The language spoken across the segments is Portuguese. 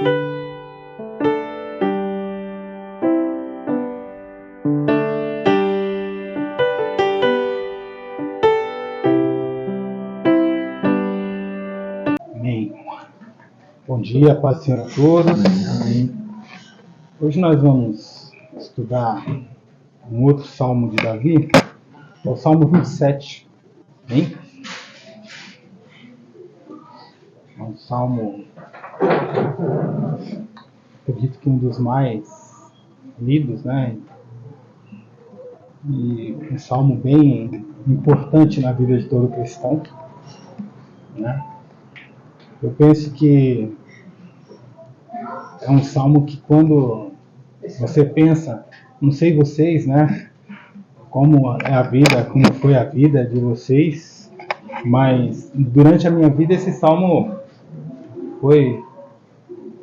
Amém. Bom dia, paz do Senhor a todos. Amém. Hoje nós vamos estudar um outro salmo de Davi, é o Salmo 27. Amém? É um salmo, acredito que um dos mais lidos, né? E um salmo bem importante na vida de todo cristão, né? Eu penso que é um salmo que quando você pensa, não sei vocês, né? Como é a vida, como foi a vida de vocês, mas durante a minha vida esse salmo foi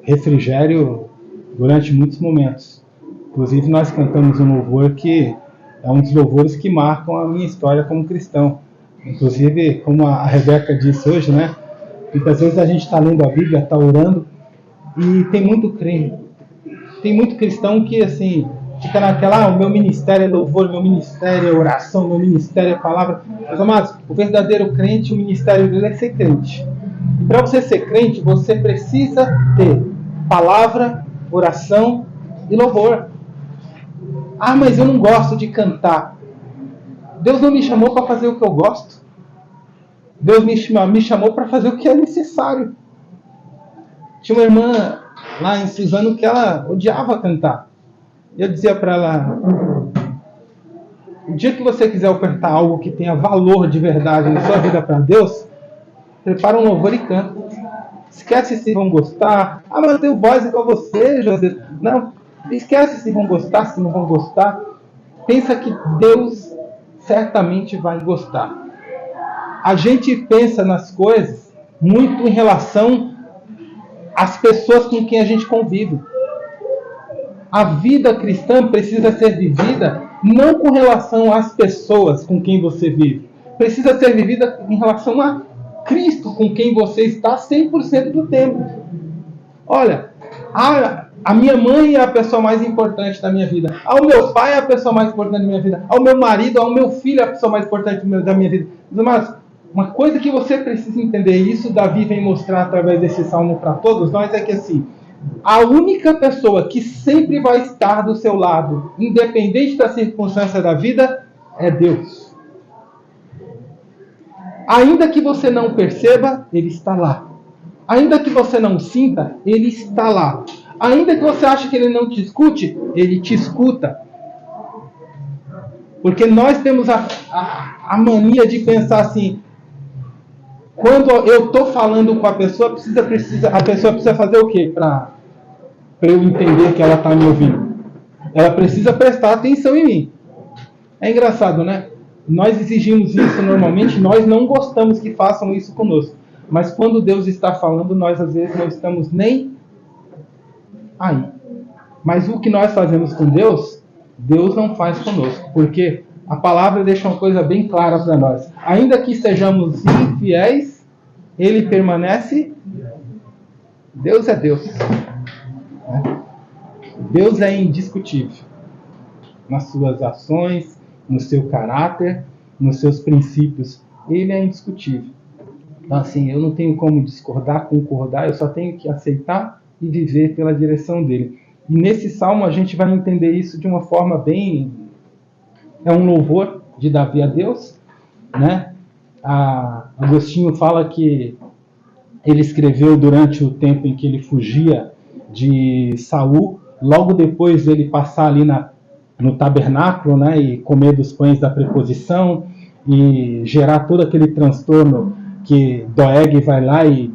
refrigério durante muitos momentos. Inclusive nós cantamos um louvor que é um dos louvores que marcam a minha história como cristão. Inclusive, como a Rebeca disse hoje, né? Muitas vezes a gente está lendo a Bíblia, está orando, e tem muito crente, tem muito cristão que assim fica naquela, o meu ministério é louvor, meu ministério é oração, meu ministério é palavra. Mas amados, o verdadeiro crente, o ministério dele é ser crente. E para você ser crente, você precisa ter palavra, oração e louvor. Ah, mas eu não gosto de cantar. Deus não me chamou para fazer o que eu gosto. Deus me chamou para fazer o que é necessário. Tinha uma irmã lá em Suzano que ela odiava cantar. Eu dizia para ela: o dia que você quiser ofertar algo que tenha valor de verdade na sua vida para Deus, prepara um louvor e canta. Esquece se vão gostar. Ah, mas eu tenho voz com você, José. Não, esquece se vão gostar, se não vão gostar. Pensa que Deus certamente vai gostar. A gente pensa nas coisas muito em relação às pessoas com quem a gente convive. A vida cristã precisa ser vivida não com relação às pessoas com quem você vive. Precisa ser vivida em relação a Cristo, com quem você está 100% do tempo. Olha, a minha mãe é a pessoa mais importante da minha vida. Ao meu pai é a pessoa mais importante da minha vida. Ao meu marido, ao meu filho é a pessoa mais importante da minha vida. Mas uma coisa que você precisa entender, e isso Davi vem mostrar através desse salmo para todos nós, é que assim, a única pessoa que sempre vai estar do seu lado, independente da circunstância da vida, é Deus. Ainda que você não perceba, Ele está lá. Ainda que você não sinta, Ele está lá. Ainda que você ache que Ele não te escute, Ele te escuta. Porque nós temos a mania de pensar assim: quando eu estou falando com a pessoa, a pessoa precisa fazer o quê para eu entender que ela está me ouvindo? Ela precisa prestar atenção em mim. É engraçado, né? Nós exigimos isso normalmente, nós não gostamos que façam isso conosco. Mas quando Deus está falando, nós às vezes não estamos nem aí. Mas o que nós fazemos com Deus, Deus não faz conosco. Porque a palavra deixa uma coisa bem clara para nós. Ainda que sejamos infiéis, Ele permanece. Deus é Deus. Deus é indiscutível nas suas ações, no seu caráter, nos seus princípios. Ele é indiscutível. Então, assim, eu não tenho como discordar, concordar, eu só tenho que aceitar e viver pela direção dele. E nesse salmo a gente vai entender isso de uma forma bem... É um louvor de Davi a Deus, né? Agostinho fala que ele escreveu durante o tempo em que ele fugia de Saul, logo depois dele passar ali no tabernáculo, né, e comer dos pães da preposição e gerar todo aquele transtorno que Doeg vai lá e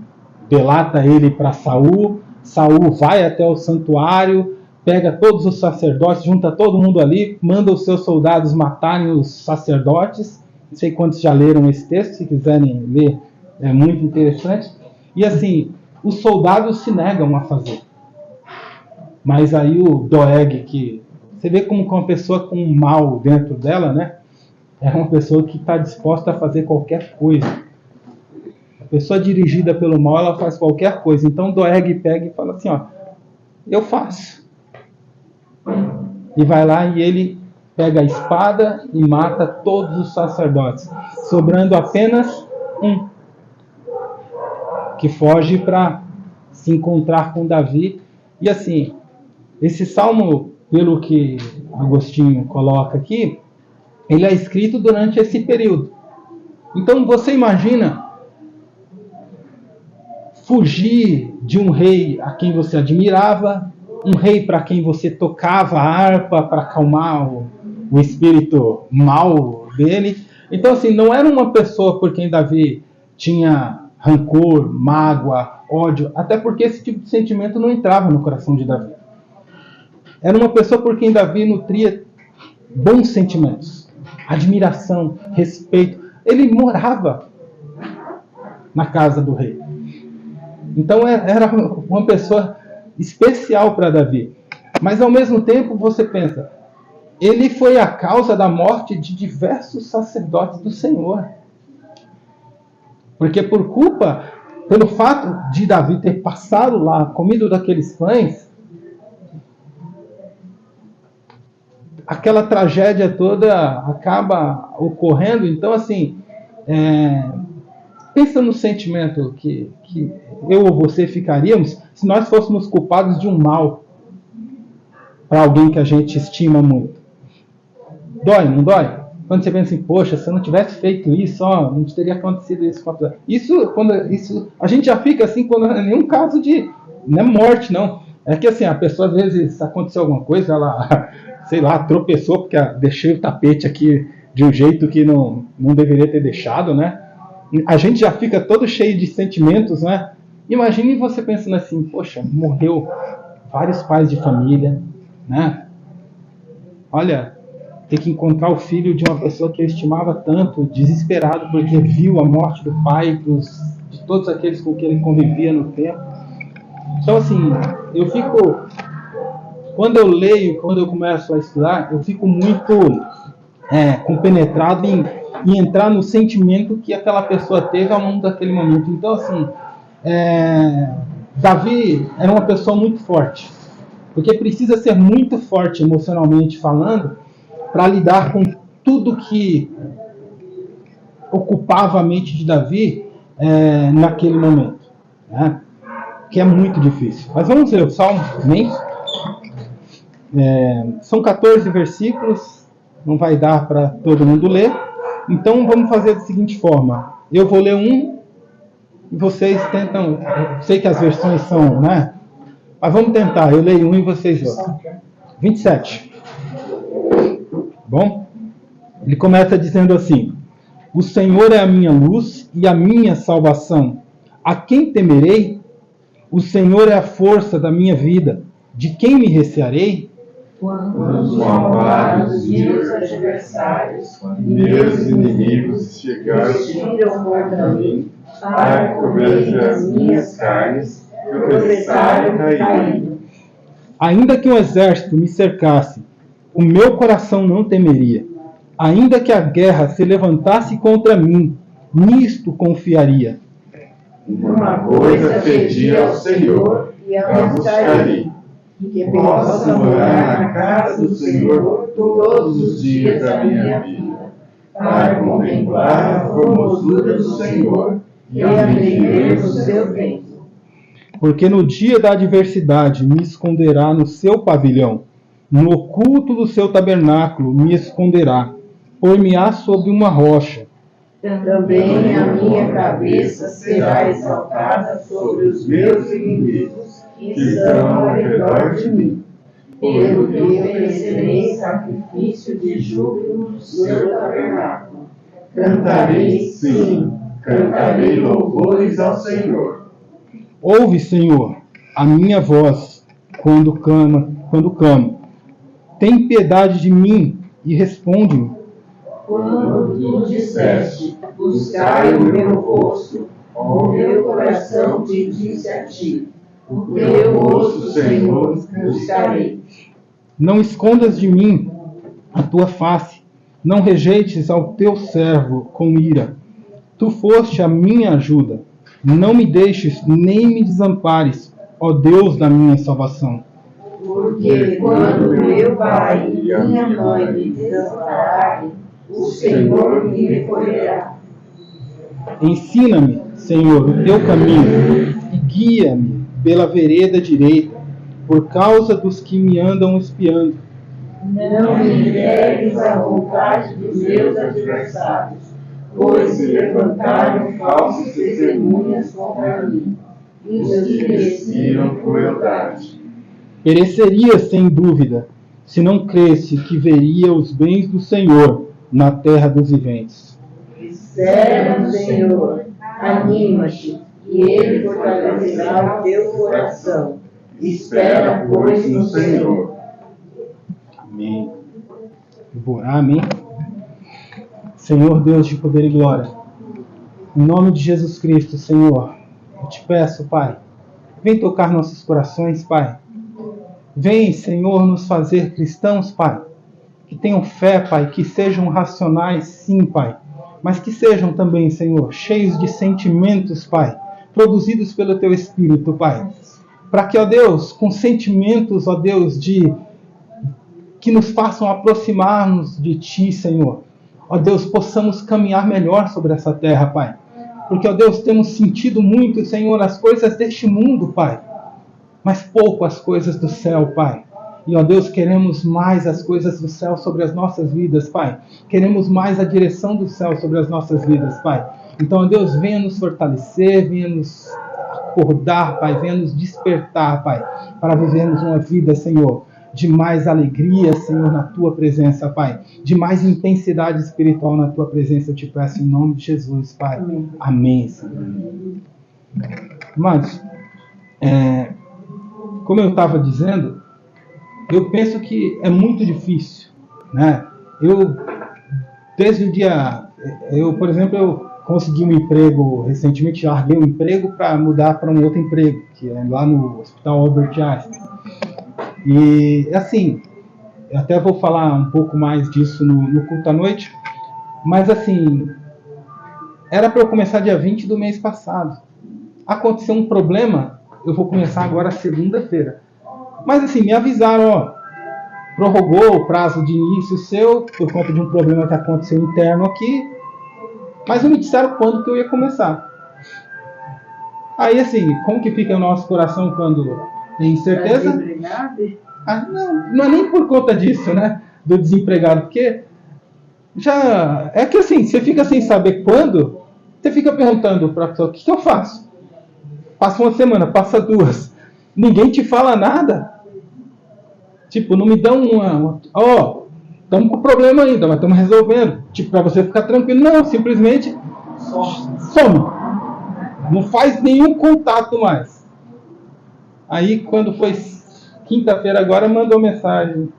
delata ele para Saul. Saul vai até o santuário, pega todos os sacerdotes, junta todo mundo ali, manda os seus soldados matarem os sacerdotes. Não sei quantos já leram esse texto, se quiserem ler, é muito interessante. E assim, os soldados se negam a fazer. Mas aí o Doeg, que você vê como uma pessoa com mal dentro dela, né? É uma pessoa que está disposta a fazer qualquer coisa pessoa dirigida pelo mal, ela faz qualquer coisa. Então Doeg pega e fala assim, ó, eu faço. E vai lá e ele pega a espada e mata todos os sacerdotes, sobrando apenas um, que foge para se encontrar com Davi. E assim, esse salmo, pelo que Agostinho coloca aqui, ele é escrito durante esse período. Então você imagina fugir de um rei a quem você admirava, um rei para quem você tocava a harpa para acalmar o espírito mau dele. Então assim, não era uma pessoa por quem Davi tinha rancor, mágoa, ódio, até porque esse tipo de sentimento não entrava no coração de Davi. Era uma pessoa por quem Davi nutria bons sentimentos, admiração, respeito. Ele morava na casa do rei. Então era uma pessoa especial para Davi. Mas ao mesmo tempo você pensa, ele foi a causa da morte de diversos sacerdotes do Senhor. Porque pelo fato de Davi ter passado lá, comido daqueles pães, aquela tragédia toda acaba ocorrendo. Então, assim, pensa no sentimento que eu ou você ficaríamos se nós fôssemos culpados de um mal para alguém que a gente estima muito. Dói, não dói? Quando você pensa assim, poxa, se eu não tivesse feito isso, não teria acontecido isso. Isso a gente já fica assim, quando não é nenhum caso de não é morte, não. É que assim, a pessoa às vezes, se aconteceu alguma coisa, ela, sei lá, tropeçou, porque deixei o tapete aqui de um jeito que não deveria ter deixado, né? A gente já fica todo cheio de sentimentos, né? Imagine você pensando assim, poxa, morreu vários pais de família, né? Olha, ter que encontrar o filho de uma pessoa que eu estimava tanto, desesperado porque viu a morte do pai, de todos aqueles com quem ele convivia no tempo. Então assim, eu fico, quando eu leio, quando eu começo a estudar, eu fico muito compenetrado em entrar no sentimento que aquela pessoa teve ao longo daquele momento. Então assim, Davi era uma pessoa muito forte, porque precisa ser muito forte emocionalmente falando para lidar com tudo que ocupava a mente de Davi naquele momento, né? Que é muito difícil. Mas vamos ver o Salmo, amém? São 14 versículos, não vai dar para todo mundo ler. Então vamos fazer da seguinte forma: eu vou ler um e vocês tentam. Eu sei que as versões são, né? Mas vamos tentar. Eu leio um e vocês outro. 27. Bom? Ele começa dizendo assim: o Senhor é a minha luz e a minha salvação. A quem temerei? O Senhor é a força da minha vida. De quem me recearei? Quando os meus adversários, meus inimigos chegaram contra mim, para comer as minhas carnes, tropeçaram caindo. Ainda que um exército me cercasse, o meu coração não temeria. Ainda que a guerra se levantasse contra mim, nisto confiaria. Uma coisa pedi ao Senhor e a buscarei, que possa morar na casa do Senhor todos os dias da minha vida, para contemplar a formosura do Senhor e aprender o seu bem. Porque no dia da adversidade me esconderá no seu pavilhão, no oculto do seu tabernáculo me esconderá, pôr-me-á sobre uma rocha. Também a minha cabeça será exaltada sobre os meus inimigos que estão ao redor de mim. Pelo que oferecerei sacrifício de júbilo no seu tabernáculo. Cantarei, sim, cantarei louvores ao Senhor. Ouve, Senhor, a minha voz quando clamo. Tem piedade de mim e responde-me. Quando tu disseste, buscai o meu rosto, o meu coração te disse a ti, o teu rosto, Senhor, buscarei. Não escondas de mim a tua face, não rejeites ao teu servo com ira. Tu foste a minha ajuda. Não me deixes nem me desampares, ó Deus da minha salvação. Porque quando meu pai e minha mãe me desampararem, o Senhor me recolherá. Ensina-me, Senhor, o teu caminho e guia-me pela vereda direita, por causa dos que me andam espiando. Não me entregues à vontade dos meus adversários, pois se levantaram falsas testemunhas contra mim, e os que desciam crueldade. Pereceria sem dúvida, se não cresse que veria os bens do Senhor na terra dos viventes. Espera no Senhor, anima-te, e Ele fortalecerá o teu coração. Espera, pois, no Senhor. Amém. Eu vou orar, amém. Senhor Deus de poder e glória, em nome de Jesus Cristo, Senhor, eu te peço, Pai, vem tocar nossos corações, Pai. Vem, Senhor, nos fazer cristãos, Pai, que tenham fé, Pai, que sejam racionais, sim, Pai, mas que sejam também, Senhor, cheios de sentimentos, Pai, produzidos pelo Teu Espírito, Pai, para que, ó Deus, com sentimentos, ó Deus, que nos façam aproximar-nos de Ti, Senhor, ó Deus, possamos caminhar melhor sobre essa terra, Pai, porque, ó Deus, temos sentido muito, Senhor, as coisas deste mundo, Pai, mas pouco as coisas do céu, Pai. E, ó Deus, queremos mais as coisas do céu sobre as nossas vidas, Pai. Queremos mais a direção do céu sobre as nossas vidas, Pai. Então, ó Deus, venha nos fortalecer, venha nos acordar, Pai, venha nos despertar, Pai, para vivermos uma vida, Senhor, de mais alegria, Senhor, na Tua presença, Pai. De mais intensidade espiritual na Tua presença, eu te peço em nome de Jesus, Pai. Amém, Senhor. Mas, como eu estava dizendo, eu penso que é muito difícil, né? Desde o dia... por exemplo, eu consegui um emprego recentemente, larguei um emprego para mudar para um outro emprego, que é lá no Hospital Albert Einstein. E, assim, eu até vou falar um pouco mais disso no culto à noite, mas, assim, era para eu começar dia 20 do mês passado. Aconteceu um problema, eu vou começar agora segunda-feira. Mas, assim, me avisaram, ó, prorrogou o prazo de início seu, por conta de um problema que aconteceu interno aqui, mas não me disseram quando que eu ia começar. Aí, assim, como que fica o nosso coração quando tem incerteza? Não é nem por conta disso, né, do desempregado, porque já é que, assim, você fica sem saber quando, você fica perguntando para a pessoa, o que eu faço? Passa uma semana, passa duas, ninguém te fala nada. Tipo, não me dão estamos com problema ainda, mas estamos resolvendo. Tipo, para você ficar tranquilo. Não, simplesmente some. Não faz nenhum contato mais. Aí, quando foi quinta-feira agora, mandou mensagem.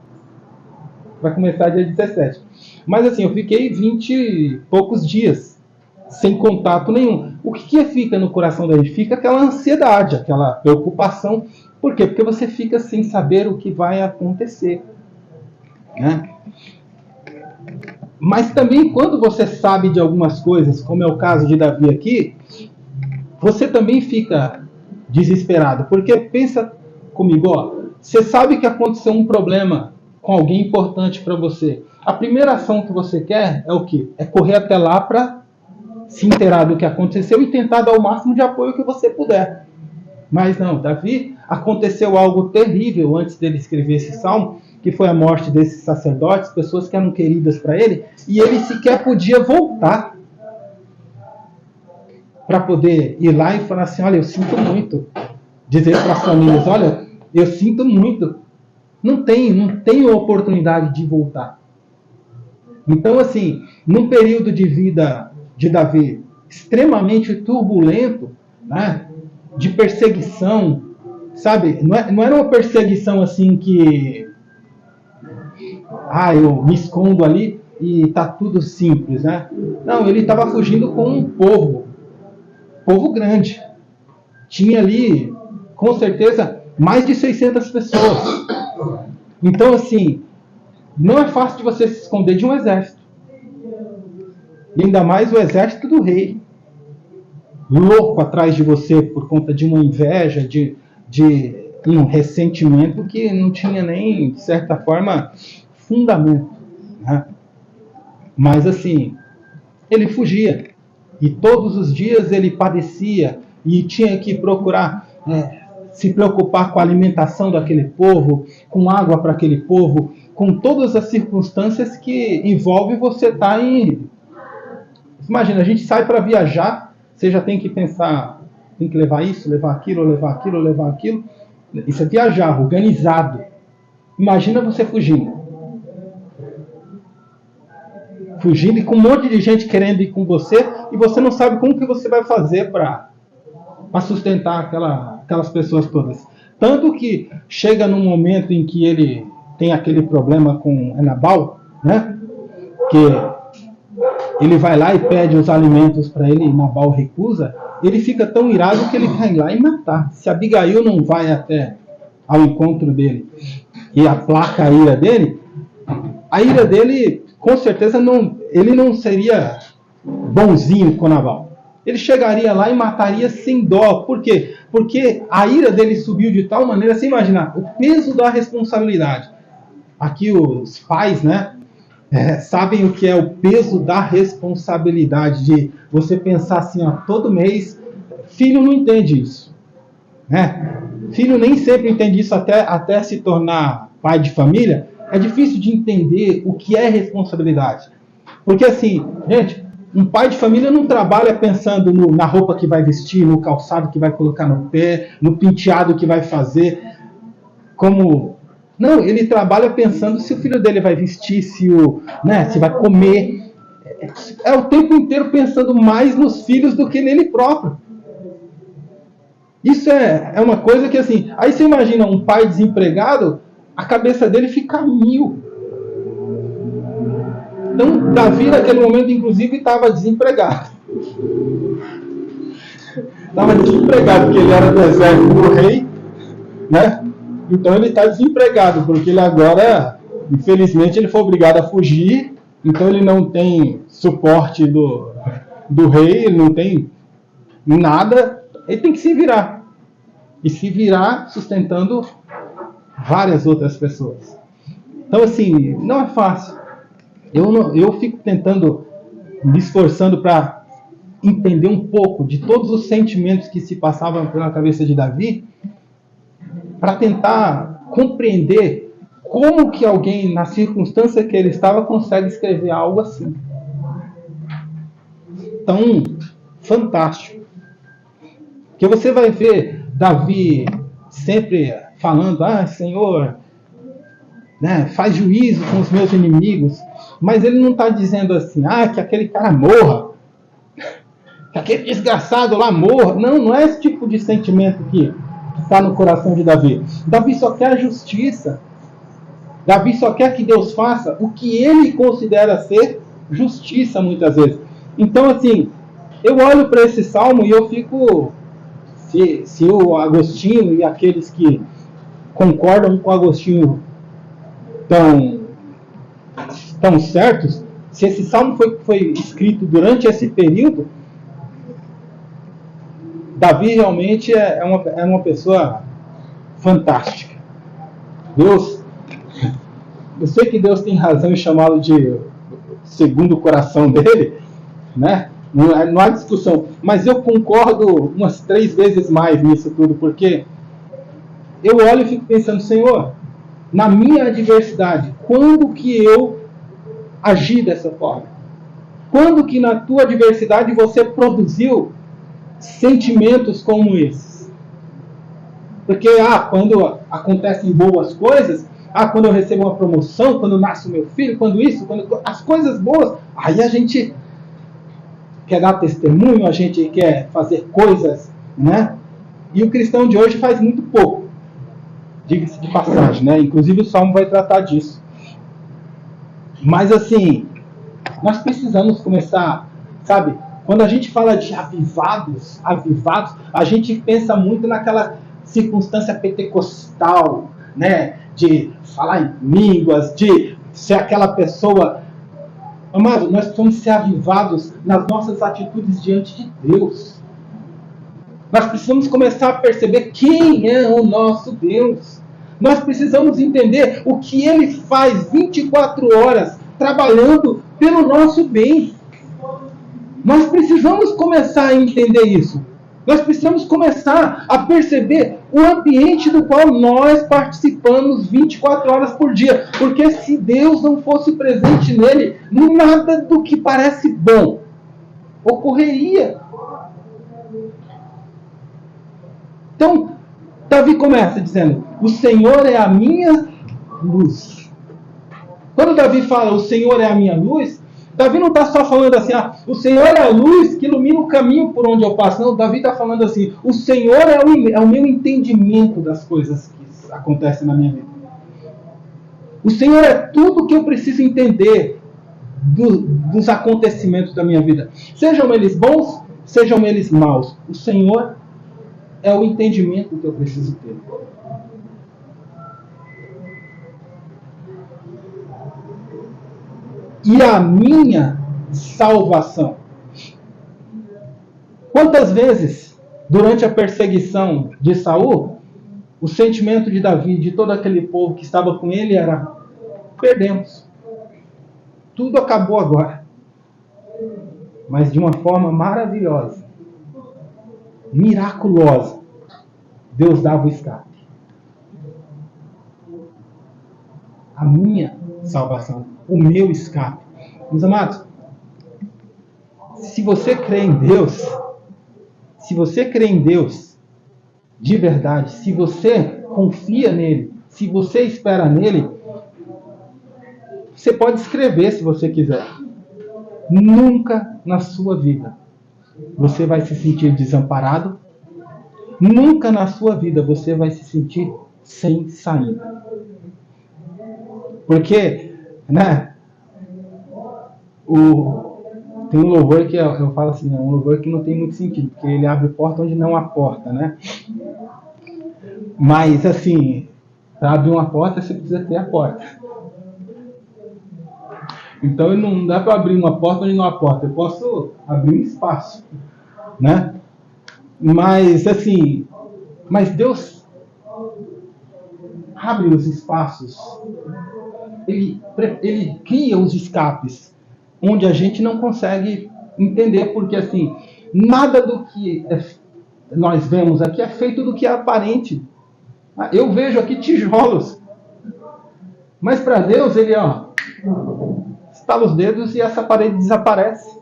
Vai começar dia 17. Mas assim, eu fiquei 20 e poucos dias sem contato nenhum. O que fica no coração da gente? Fica aquela ansiedade, aquela preocupação. Por quê? Porque você fica sem saber o que vai acontecer, né? Mas também quando você sabe de algumas coisas, como é o caso de Davi aqui, você também fica desesperado. Porque pensa comigo, ó, você sabe que aconteceu um problema com alguém importante para você. A primeira ação que você quer é o quê? É correr até lá para se inteirar do que aconteceu e tentar dar o máximo de apoio que você puder. Mas não, Davi, aconteceu algo terrível antes dele escrever esse salmo, que foi a morte desses sacerdotes, pessoas que eram queridas para ele, e ele sequer podia voltar para poder ir lá e falar assim, olha, eu sinto muito. Dizer para as famílias, olha, eu sinto muito. Não tenho oportunidade de voltar. Então, assim, num período de vida de Davi extremamente turbulento, né, de perseguição, sabe? Não era uma perseguição assim que... eu me escondo ali e tá tudo simples, né? Não, ele estava fugindo com um povo grande. Tinha ali, com certeza, mais de 600 pessoas. Então, assim, não é fácil de você se esconder de um exército. E ainda mais o exército do rei. louco atrás de você por conta de uma inveja, de um ressentimento que não tinha nem, de certa forma, fundamento, né? Mas assim, ele fugia. E todos os dias ele padecia e tinha que procurar se preocupar com a alimentação daquele povo, com água para aquele povo, com todas as circunstâncias que envolve você estar em... Imagina, a gente sai para viajar, você já tem que pensar, tem que levar isso, levar aquilo, levar aquilo, levar aquilo. Isso é viajar, organizado. Imagina você fugindo. Fugindo e com um monte de gente querendo ir com você e você não sabe como que você vai fazer para sustentar aquelas pessoas todas. Tanto que chega num momento em que ele tem aquele problema com Nabal, né? Que ele vai lá e pede os alimentos para ele e Nabal recusa. Ele fica tão irado que ele vai lá e matar. Se Abigail não vai até ao encontro dele e aplaca a ira dele com certeza ele não seria bonzinho com Nabal. Ele chegaria lá e mataria sem dó. Por quê? Porque a ira dele subiu de tal maneira, você imaginar, o peso da responsabilidade. Aqui os pais, né, sabem o que é o peso da responsabilidade, de você pensar assim, ó, todo mês. Filho não entende isso, né? Filho nem sempre entende isso até se tornar pai de família. É difícil de entender o que é responsabilidade. Porque assim, gente, um pai de família não trabalha pensando na roupa que vai vestir, no calçado que vai colocar no pé, no penteado que vai fazer. Não, ele trabalha pensando se o filho dele vai vestir, se vai comer. É o tempo inteiro pensando mais nos filhos do que nele próprio. Isso é uma coisa que assim... Aí você imagina um pai desempregado, a cabeça dele fica a mil. Então, Davi, naquele momento, inclusive, estava desempregado. Estava desempregado, porque ele era do exército do rei, né? Então, ele está desempregado, porque ele agora, infelizmente, ele foi obrigado a fugir. Então, ele não tem suporte do rei, ele não tem nada. Ele tem que se virar. E se virar sustentando várias outras pessoas. Então, assim, não é fácil. Eu fico tentando, me esforçando para entender um pouco de todos os sentimentos que se passavam pela cabeça de Davi, para tentar compreender como que alguém, na circunstância que ele estava, consegue escrever algo assim. Tão fantástico. Porque você vai ver Davi sempre falando, Senhor, né, faz juízo com os meus inimigos. Mas ele não está dizendo assim, que aquele cara morra, que aquele desgraçado lá morra. Não é esse tipo de sentimento que está no coração de Davi. Davi só quer a justiça. Davi só quer que Deus faça o que ele considera ser justiça, muitas vezes. Então, assim, eu olho para esse salmo e eu fico... Se o Agostinho e aqueles que concordam com o Agostinho estão certos, se esse salmo foi escrito durante esse período, Davi realmente é uma pessoa fantástica. Eu sei que Deus tem razão em chamá-lo de segundo o coração dele, né? Não há discussão, mas eu concordo umas 3 vezes mais nisso tudo, porque eu olho e fico pensando, Senhor, na minha adversidade, quando que eu agi dessa forma? Quando que na tua adversidade você produziu sentimentos como esses? Porque, quando acontecem boas coisas, quando eu recebo uma promoção, quando nasce o meu filho, quando as coisas boas, aí a gente quer dar testemunho, a gente quer fazer coisas, né? E o cristão de hoje faz muito pouco. Diga-se de passagem, né? Inclusive o Salmo vai tratar disso. Mas assim, nós precisamos começar, sabe? Quando a gente fala de avivados, a gente pensa muito naquela circunstância pentecostal, né? De falar em línguas, de ser aquela pessoa... Amado, nós precisamos ser avivados nas nossas atitudes diante de Deus. Nós precisamos começar a perceber quem é o nosso Deus. Nós precisamos entender o que Ele faz 24 horas trabalhando pelo nosso bem. Nós precisamos começar a entender isso. Nós precisamos começar a perceber o ambiente do qual nós participamos 24 horas por dia. Porque se Deus não fosse presente nele, nada do que parece bom ocorreria. Então, Davi começa dizendo: o Senhor é a minha luz. Quando Davi fala, o Senhor é a minha luz, Davi não está só falando assim, o Senhor é a luz que ilumina o caminho por onde eu passo. Não, Davi está falando assim, o Senhor é o meu entendimento das coisas que acontecem na minha vida. O Senhor é tudo que eu preciso entender dos acontecimentos da minha vida. Sejam eles bons, sejam eles maus. O Senhor é o entendimento que eu preciso ter. E a minha salvação. Quantas vezes, durante a perseguição de Saul, o sentimento de Davi, de todo aquele povo que estava com ele, era: perdemos. Tudo acabou agora. Mas de uma forma maravilhosa, miraculosa, Deus dava o escape. A minha salvação, o meu escape. Meus amados, se você crê em Deus, de verdade, se você confia nele, se você espera nele, você pode escrever se você quiser. Nunca na sua vida você vai se sentir desamparado. Nunca na sua vida você vai se sentir sem saída. Porque, né, tem um louvor que eu falo assim, é um louvor que não tem muito sentido, porque ele abre porta onde não há porta, né? Mas, assim, para abrir uma porta, você precisa ter a porta. Então, não dá para abrir uma porta onde não há porta. Eu posso abrir um espaço, né? Mas, assim, Deus abre os espaços. Ele cria os escapes onde a gente não consegue entender, porque assim, nada do que nós vemos aqui é feito do que é aparente. Eu vejo aqui tijolos, mas para Deus ele estala os dedos e essa parede desaparece.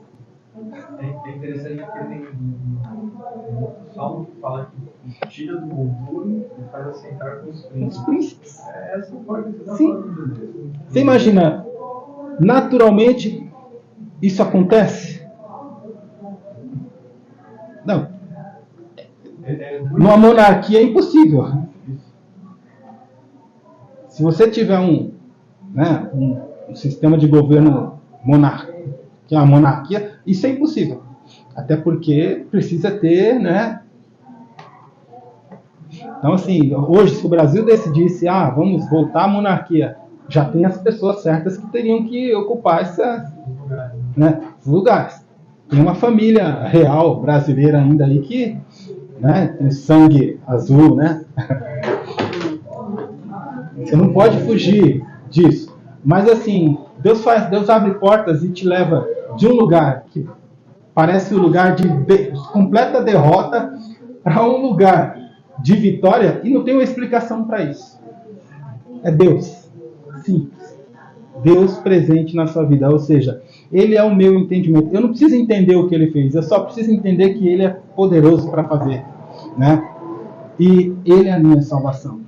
É interessante porque tem um salmo que fala que tira do orgulho e faz assentar com os príncipes. Essa forma que você está falando mesmo. Você imagina, naturalmente, isso acontece? Não. Numa monarquia é impossível. Se você tiver um sistema de governo que é uma monarquia, isso é impossível. Até porque precisa ter, né? Então, assim, hoje, se o Brasil decidisse, vamos voltar à monarquia, já tem as pessoas certas que teriam que ocupar esses lugares. Tem uma família real brasileira ainda aí que, né, tem sangue azul, né? Você não pode fugir disso. Mas, assim, Deus abre portas e te leva de um lugar que parece um lugar de completa derrota para um lugar de vitória, e não tem uma explicação para isso. É Deus. Simples. Deus presente na sua vida. Ou seja, Ele é o meu entendimento. Eu não preciso entender o que Ele fez. Eu só preciso entender que Ele é poderoso para fazer. Né? E Ele é a minha salvação.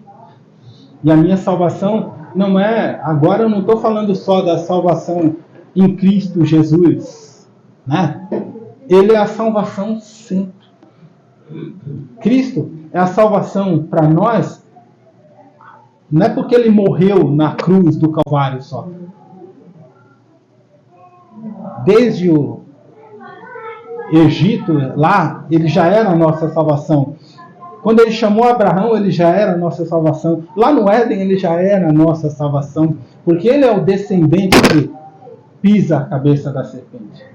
E a minha salvação não é... Agora eu não estou falando só da salvação em Cristo Jesus. Né? Ele é a salvação sempre. Cristo é a salvação para nós, não é porque ele morreu na cruz do Calvário só. Desde o Egito, lá, ele já era a nossa salvação. Quando ele chamou Abraão, ele já era a nossa salvação. Lá no Éden, ele já era a nossa salvação, porque ele é o descendente que pisa a cabeça da serpente.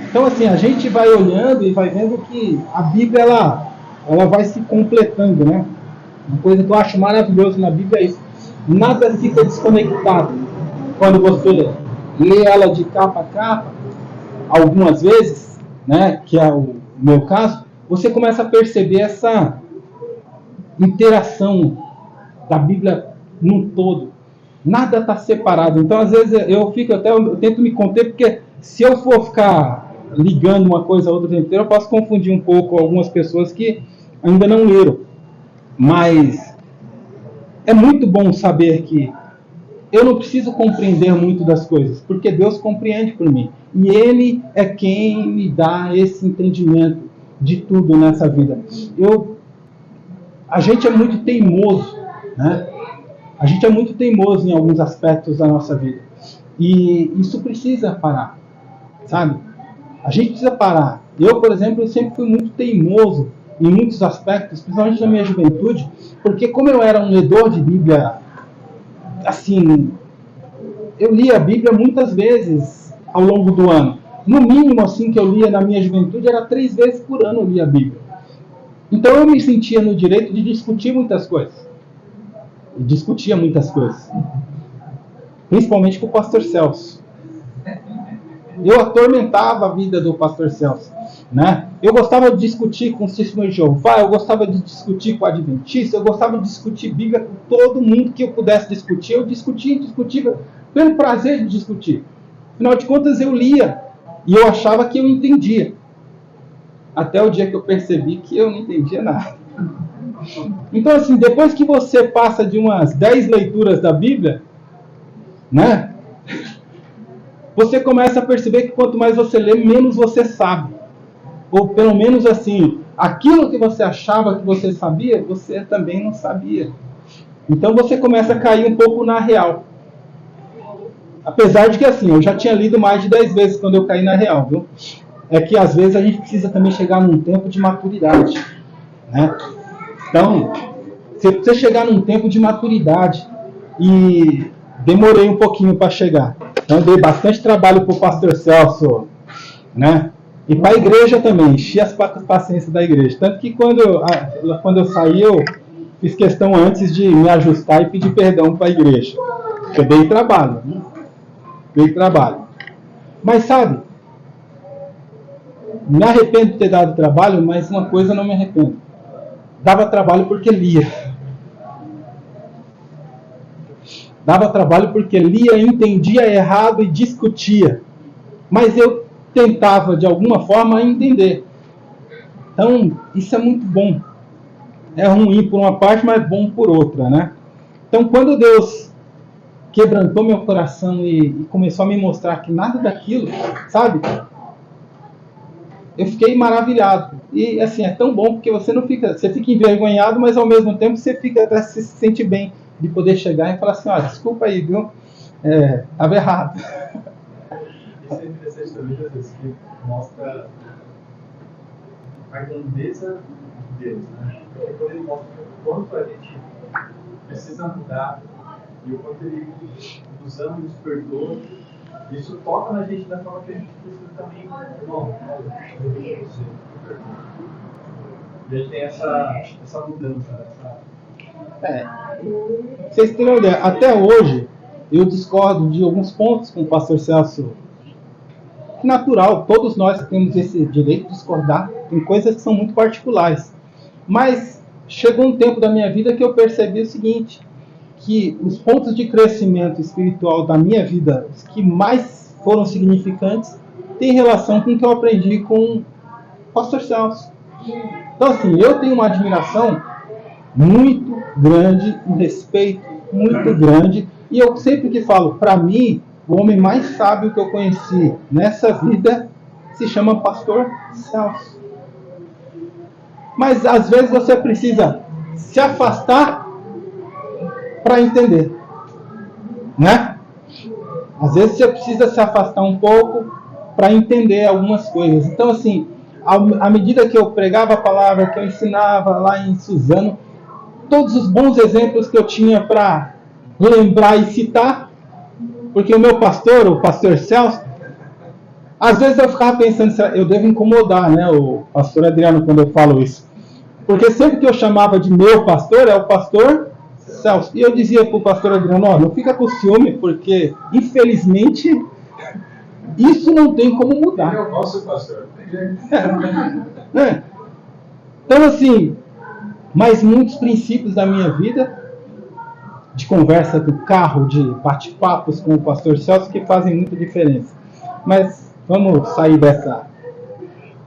Então, assim, a gente vai olhando e vai vendo que a Bíblia, ela vai se completando, né? Uma coisa que eu acho maravilhosa na Bíblia é isso. Nada fica desconectado. Quando você lê ela de capa a capa, algumas vezes, né, que é o meu caso, você começa a perceber essa interação da Bíblia num todo. Nada está separado. Então, às vezes, eu tento me conter, porque se eu for ficar ligando uma coisa a outra o tempo inteiro, eu posso confundir um pouco algumas pessoas que ainda não leram. Mas é muito bom saber que eu não preciso compreender muito das coisas, porque Deus compreende por mim. E Ele é quem me dá esse entendimento de tudo nessa vida. A gente é muito teimoso, né? A gente é muito teimoso em alguns aspectos da nossa vida. E isso precisa parar, sabe? A gente precisa parar. Eu, por exemplo, eu sempre fui muito teimoso em muitos aspectos, principalmente na minha juventude, porque como eu era um ledor de Bíblia, assim, eu lia a Bíblia muitas vezes ao longo do ano. No mínimo, assim, que eu lia na minha juventude, era 3 vezes por ano eu lia a Bíblia. Então eu me sentia no direito de discutir muitas coisas. E discutia muitas coisas. Principalmente com o pastor Celso. Eu atormentava a vida do pastor Celso, né? Eu gostava de discutir com o Testemunho de Jeová, eu gostava de discutir com o Adventista, eu gostava de discutir Bíblia com todo mundo que eu pudesse discutir. Eu discutia pelo prazer de discutir. Afinal de contas, eu lia e eu achava que eu entendia. Até o dia que eu percebi que eu não entendia nada. Então, assim, depois que você passa de umas 10 leituras da Bíblia, né? Você começa a perceber que quanto mais você lê, menos você sabe. Ou pelo menos assim, aquilo que você achava que você sabia, você também não sabia. Então você começa a cair um pouco na real. Apesar de que assim, eu já tinha lido mais de 10 vezes quando eu caí na real, viu? É que às vezes a gente precisa também chegar num tempo de maturidade, né? Então, se você chegar num tempo de maturidade, e demorei um pouquinho para chegar. Então, dei bastante trabalho para o pastor Celso, né? E para a igreja também, enchi as paciências da igreja. Tanto que quando eu saí, eu fiz questão antes de me ajustar e pedir perdão para a igreja. Eu dei trabalho, né? Dei trabalho. Mas sabe, me arrependo de ter dado trabalho, mas uma coisa eu não me arrependo. Dava trabalho porque lia. Dava trabalho porque lia, entendia errado e discutia. Mas eu tentava, de alguma forma, entender. Então, isso é muito bom. É ruim por uma parte, mas bom por outra, né? Então, quando Deus quebrantou meu coração e começou a me mostrar que nada daquilo, sabe? Eu fiquei maravilhado. E, assim, é tão bom porque você fica envergonhado, mas ao mesmo tempo você se sente bem de poder chegar e falar assim, desculpa aí, viu? Estava errado. Isso é interessante também, Jesus, que mostra a grandeza de Deus, né? Porque quando ele mostra o quanto a gente precisa mudar e o quanto ele nos ama e nos perdoa, isso toca na gente da forma que a gente precisa também. Não, e a gente tem essa mudança, Vocês têm uma ideia, até hoje eu discordo de alguns pontos com o pastor Celso. Natural, todos nós temos esse direito de discordar, tem coisas que são muito particulares. Mas chegou um tempo da minha vida que eu percebi o seguinte, que os pontos de crescimento espiritual da minha vida, os que mais foram significantes, têm relação com o que eu aprendi com o pastor Celso. Então, assim, eu tenho uma admiração muito grande, um respeito muito grande, e eu sempre que falo, para mim, o homem mais sábio que eu conheci nessa vida se chama pastor Celso. Mas às vezes você precisa se afastar para entender, né? Às vezes você precisa se afastar um pouco para entender algumas coisas. Então, assim, à medida que eu pregava a palavra, que eu ensinava lá em Suzano, todos os bons exemplos que eu tinha para lembrar e citar, porque o meu pastor, o pastor Celso, às vezes eu ficava pensando, eu devo incomodar, né, o pastor Adriano, quando eu falo isso. Porque sempre que eu chamava de meu pastor, é o pastor Celso. E eu dizia para o pastor Adriano, ó, não fica com ciúme, porque, infelizmente, isso não tem como mudar. Ele é o nosso pastor. Então, assim, mas muitos princípios da minha vida, de conversa do carro, de bate-papos com o pastor Celso, que fazem muita diferença. Mas vamos sair dessa.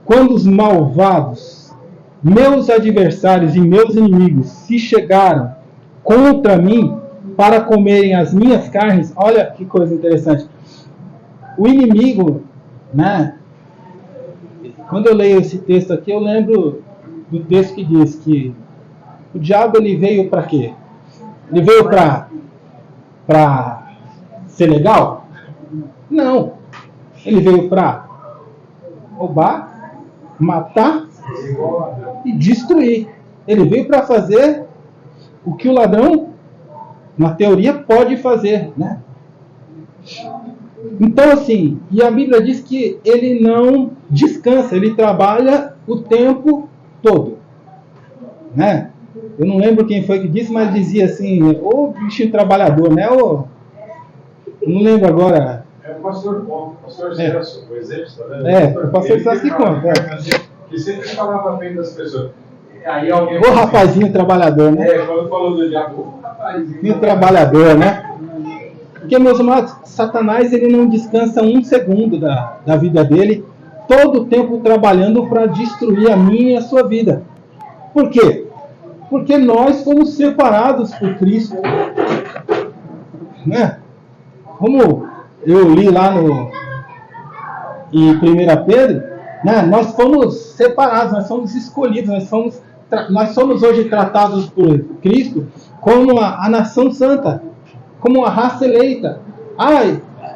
Quando os malvados, meus adversários e meus inimigos, se chegaram contra mim para comerem as minhas carnes, olha que coisa interessante. O inimigo, né? Quando eu leio esse texto aqui, eu lembro do texto que diz que o diabo ele veio para quê? Ele veio para ser legal? Não. Ele veio para roubar, matar e destruir. Ele veio para fazer o que o ladrão, na teoria, pode fazer, né? Então, assim, e a Bíblia diz que ele não descansa, ele trabalha o tempo todo, né? Eu não lembro quem foi que disse, mas dizia assim, ô bichinho trabalhador, né? Eu não lembro agora. É o pastor Bom, o pastor Celso, o exército, né? O pastor Celso que conta. Que sempre falava bem das pessoas. Aí alguém o rapazinho trabalhador, né? Quando falou do diabo, o rapazinho trabalhador, né? Porque, meus amados, Satanás ele não descansa um segundo da vida dele, todo o tempo trabalhando para destruir a minha e a sua vida. Por quê? Porque nós fomos separados por Cristo. Né? Como eu li lá em 1 Pedro, né? Nós fomos separados, nós fomos escolhidos, nós somos hoje tratados por Cristo como a nação santa, como a raça eleita.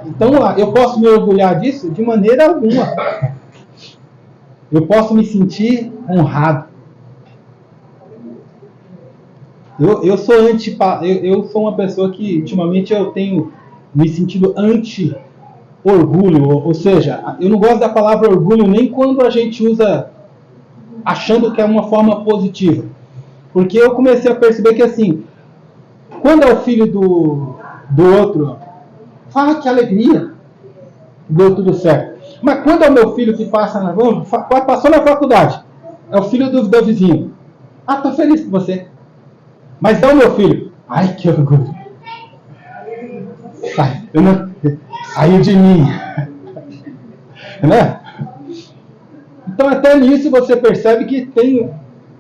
Então eu posso me orgulhar disso? De maneira alguma. Eu posso me sentir honrado. Eu sou uma pessoa que ultimamente eu tenho me sentido anti-orgulho, ou seja, eu não gosto da palavra orgulho nem quando a gente usa achando que é uma forma positiva. Porque eu comecei a perceber que assim, quando é o filho do outro, fala que alegria, deu tudo certo. Mas quando é o meu filho que passou na faculdade, é o filho do vizinho. Tô feliz com você. Mas é o meu filho. Ai, que orgulho. Saiu de mim. Né? Então até nisso você percebe que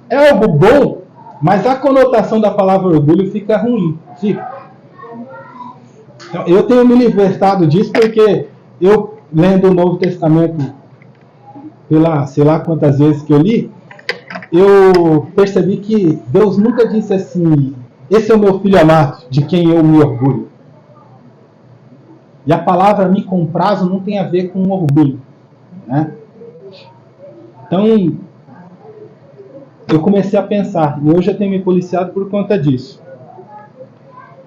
é algo bom, mas a conotação da palavra orgulho fica ruim. Então, eu tenho me libertado disso porque eu, lendo o Novo Testamento, sei lá quantas vezes que eu li, eu percebi que Deus nunca disse assim, esse é o meu filho amado, de quem eu me orgulho. E a palavra me comprazo não tem a ver com orgulho. Né? Então, eu comecei a pensar, e hoje eu tenho me policiado por conta disso.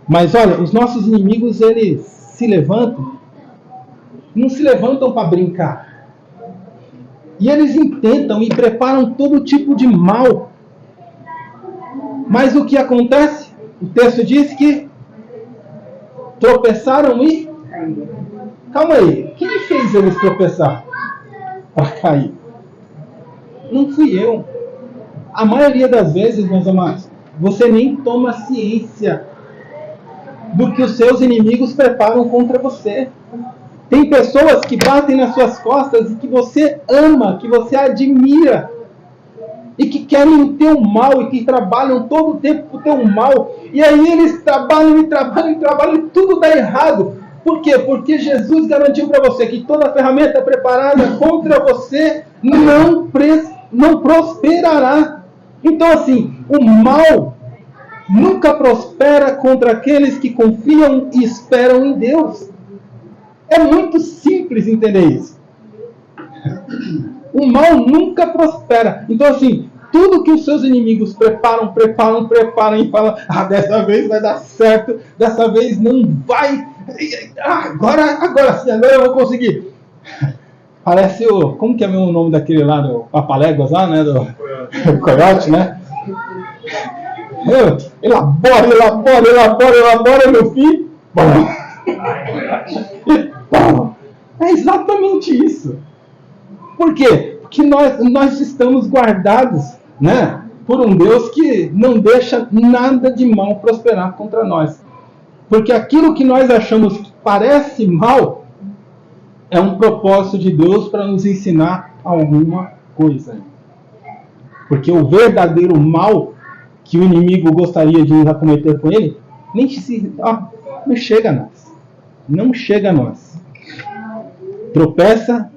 Mas olha, os nossos inimigos, eles se levantam, não se levantam para brincar. E eles intentam e preparam todo tipo de mal. Mas o que acontece? O texto diz que tropeçaram e... Calma aí, quem fez eles tropeçar? Para cair. Não fui eu. A maioria das vezes, meus amados, você nem toma ciência do que os seus inimigos preparam contra você. Tem pessoas que batem nas suas costas e que você ama, que você admira, e que querem o teu mal, e que trabalham todo o tempo para o teu mal. E aí eles trabalham e tudo dá errado. Por quê? Porque Jesus garantiu para você que toda ferramenta preparada contra você não prosperará. Então assim, o mal nunca prospera contra aqueles que confiam e esperam em Deus. É muito simples entender isso. O mal nunca prospera. Então assim, tudo que os seus inimigos preparam e falam, dessa vez vai dar certo, dessa vez não vai, agora sim, agora eu vou conseguir. Parece como que é o nome daquele lá, do Papaléguas lá, né, do Coyote, né? Elabora, meu filho. É exatamente isso. Por quê? Porque nós estamos guardados, né, por um Deus que não deixa nada de mal prosperar contra nós. Porque aquilo que nós achamos que parece mal é um propósito de Deus para nos ensinar alguma coisa. Porque o verdadeiro mal que o inimigo gostaria de nos acometer com ele, não chega a nós. Não chega a nós. Tropeça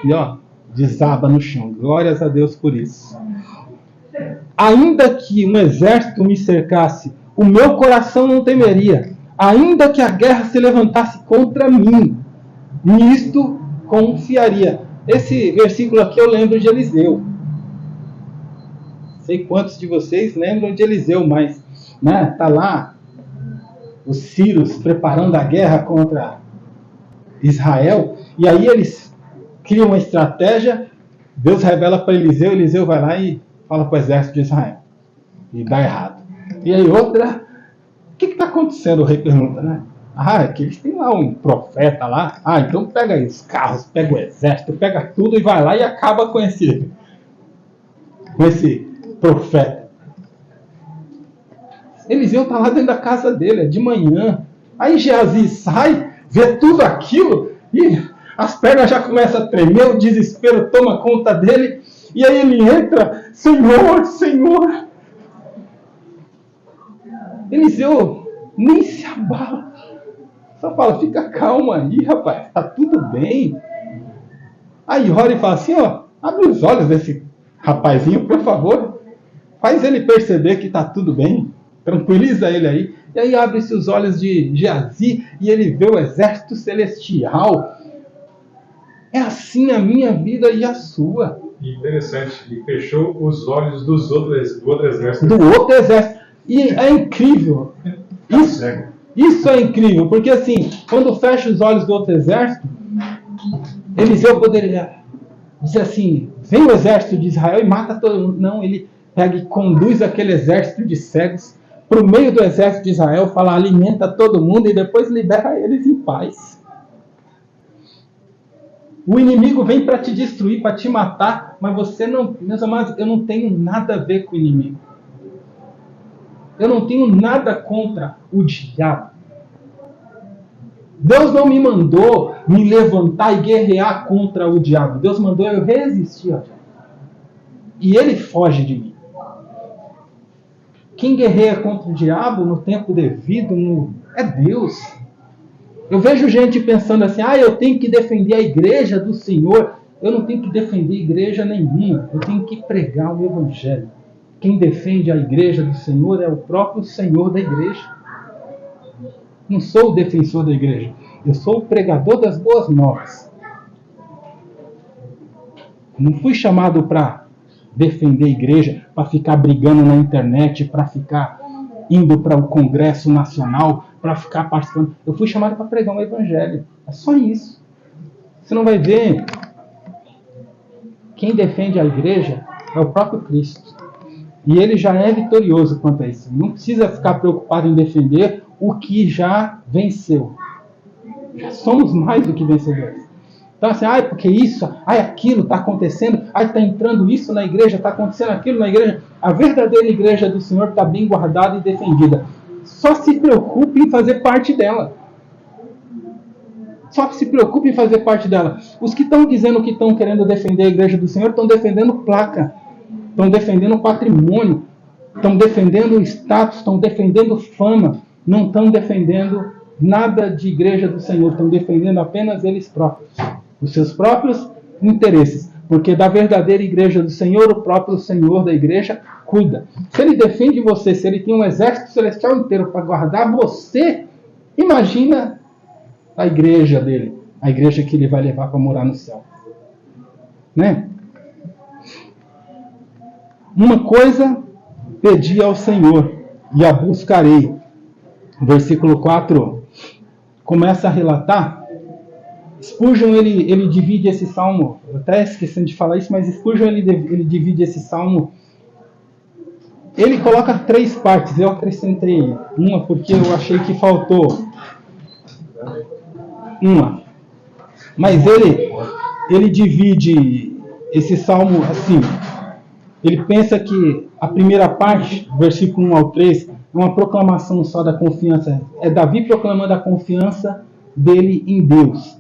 e desaba no chão. Glórias a Deus por isso. Ainda que um exército me cercasse, o meu coração não temeria. Ainda que a guerra se levantasse contra mim, nisto confiaria. Esse versículo aqui eu lembro de Eliseu. Sei quantos de vocês lembram de Eliseu, mas tá lá os sírios preparando a guerra contra Israel, e aí eles criam uma estratégia, Deus revela para Eliseu, Eliseu vai lá e fala para o exército de Israel, e dá errado. E aí outra, o que está acontecendo? O rei pergunta, né? É que eles têm lá um profeta lá, então pega aí os carros, pega o exército, pega tudo e vai lá e acaba com esse profeta. Eliseu está lá dentro da casa dele, é de manhã. Aí Geazi sai, vê tudo aquilo e as pernas já começam a tremer, o desespero toma conta dele. E aí ele entra, Senhor. Eliseu nem se abala. Só fala, fica calmo aí, rapaz, tá tudo bem. Aí ora e fala assim, abre os olhos desse rapazinho, por favor. Faz ele perceber que tá tudo bem. Tranquiliza ele aí. E aí abre-se os olhos de Geazi e ele vê o exército celestial. É assim a minha vida e a sua. Interessante. E fechou os olhos do outro exército. Do outro exército. E é incrível. Isso é incrível. Porque assim, quando fecha os olhos do outro exército, Eliseu poderia dizer assim, vem o exército de Israel e mata todo mundo. Não, ele pega e conduz aquele exército de cegos para o meio do exército de Israel, fala, alimenta todo mundo e depois libera eles em paz. O inimigo vem para te destruir, para te matar, mas você não, meus amados, eu não tenho nada a ver com o inimigo. Eu não tenho nada contra o diabo. Deus não me mandou me levantar e guerrear contra o diabo. Deus mandou eu resistir ao diabo. E ele foge de mim. Quem guerreia contra o diabo no tempo devido é Deus. Eu vejo gente pensando assim, eu tenho que defender a igreja do Senhor. Eu não tenho que defender igreja nenhuma. Eu tenho que pregar o evangelho. Quem defende a igreja do Senhor é o próprio Senhor da igreja. Não sou o defensor da igreja. Eu sou o pregador das boas novas. Não fui chamado para defender a igreja, para ficar brigando na internet, para ficar indo para o Congresso Nacional, para ficar participando. Eu fui chamado para pregar um evangelho. É só isso. Você não vai ver. Quem defende a igreja é o próprio Cristo. E ele já é vitorioso quanto a isso. Não precisa ficar preocupado em defender o que já venceu. Já somos mais do que vencedores. Então assim, porque isso, aquilo está acontecendo, está entrando isso na igreja, está acontecendo aquilo na igreja. A verdadeira igreja do Senhor está bem guardada e defendida. Só se preocupe em fazer parte dela. Só se preocupe em fazer parte dela. Os que estão dizendo que estão querendo defender a igreja do Senhor estão defendendo placa, estão defendendo patrimônio, estão defendendo status, estão defendendo fama, não estão defendendo nada de igreja do Senhor, estão defendendo apenas eles próprios, os seus próprios interesses, porque da verdadeira igreja do Senhor, o próprio Senhor da igreja cuida. Se ele defende você, se ele tem um exército celestial inteiro para guardar você, imagina a igreja dele, a igreja que ele vai levar para morar no céu. Né? Uma coisa pedi ao Senhor e a buscarei. Versículo 4 começa a relatar. Spurgeon ele divide esse salmo, eu até esqueci de falar isso, mas Spurgeon ele divide esse salmo ele coloca 3 partes. Eu acrescentei uma porque eu achei que faltou uma. Mas ele divide esse salmo assim. Ele pensa que a primeira parte, versículo 1 ao 3, é uma proclamação só da confiança. É Davi proclamando a confiança dele em Deus.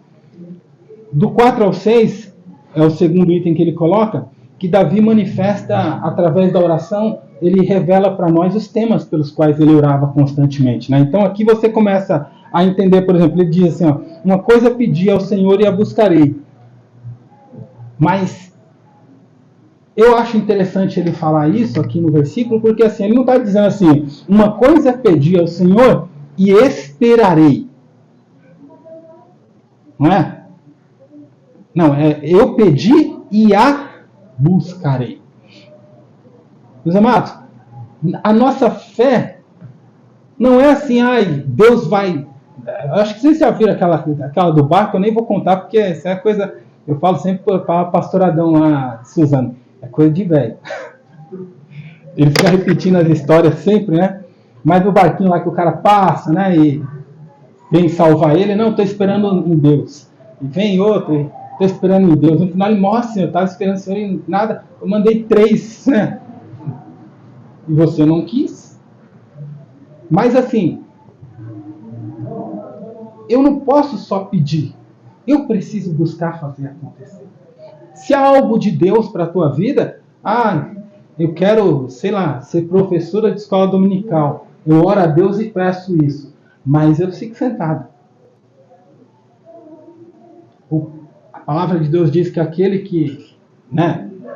Do 4 ao 6, é o segundo item que ele coloca, que Davi manifesta através da oração, ele revela para nós os temas pelos quais ele orava constantemente, né? Então aqui você começa a entender, por exemplo, ele diz assim, ó, uma coisa pedi ao Senhor e a buscarei. Mas eu acho interessante ele falar isso aqui no versículo, porque assim, ele não está dizendo assim, uma coisa pedi ao Senhor e esperarei. Não é? Não, eu pedi e a buscarei. Meus amados, a nossa fé não é assim, Deus vai... Acho que vocês já viram aquela do barco, eu nem vou contar, porque essa é coisa... Eu falo sempre para o pastor Adão lá, Suzano, é coisa de velho. Ele fica repetindo as histórias sempre, né? Mas no barquinho lá que o cara passa, né? E vem salvar ele, não, estou esperando em Deus. E vem outro, estou esperando em Deus. No final ele morre assim, eu estava esperando o Senhor em nada, eu mandei 3, né? E você não quis. Mas assim, eu não posso só pedir. Eu preciso buscar fazer acontecer. Se há algo de Deus para a tua vida, eu quero, sei lá, ser professora de escola dominical. Eu oro a Deus e peço isso. Mas eu fico sentado. A palavra de Deus diz que aquele que